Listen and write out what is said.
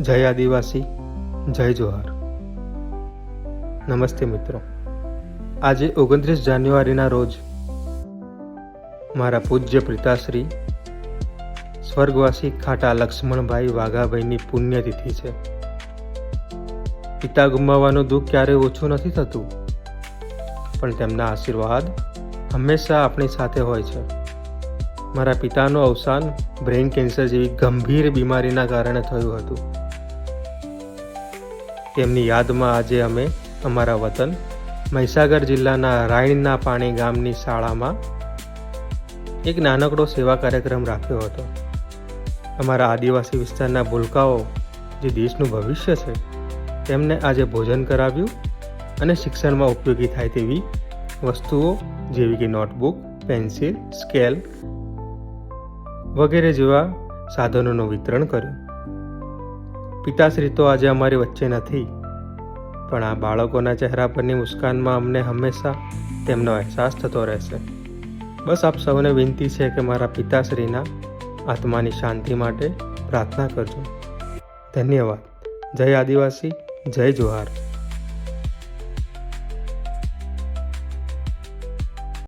જય આદિવાસી, જય જોહાર. નમસ્તે મિત્રો. આજે 29 જાન્યુઆરીના રોજ મારા પૂજ્ય પિતાશ્રી સ્વર્ગવાસી ખાટા લક્ષ્મણભાઈ વાઘાભાઈની પુણ્યતિથિ છે. પિતા ગુમાવવાનું દુઃખ ક્યારેય ઓછું નથી થતું, પણ તેમના આશીર્વાદ હંમેશા આપણી સાથે હોય છે. મારા પિતાનું અવસાન બ્રેઇન કેન્સર જેવી ગંભીર બીમારીના કારણે થયું હતું. તેમની યાદમાં આજે અમે અમારા વતન મહીસાગર જિલ્લાના રાયણના પાણી ગામની શાળામાં એક નાનકડો સેવા કાર્યક્રમ રાખ્યો હતો. અમારા આદિવાસી વિસ્તારના ભૂલકાઓ જે દેશનું ભવિષ્ય છે, તેમને આજે ભોજન કરાવ્યું અને શિક્ષણમાં ઉપયોગી થાય તેવી વસ્તુઓ જેવી કે નોટબુક, પેન્સિલ, સ્કેલ વગેરે જેવા સાધનોનું વિતરણ કર્યું. પિતાશ્રી તો આજે અમારી વચ્ચે નથી, પણ આ બાળકોના ચહેરા પરની મુસ્કાનમાં અમને હંમેશા તેમનો અહેસાસ થતો રહેશે. બસ આપ સૌને વિનંતી છે કે મારા પિતાશ્રીના આત્માની શાંતિ માટે પ્રાર્થના કરજો. ધન્યવાદ. જય આદિવાસી, જય જોહાર.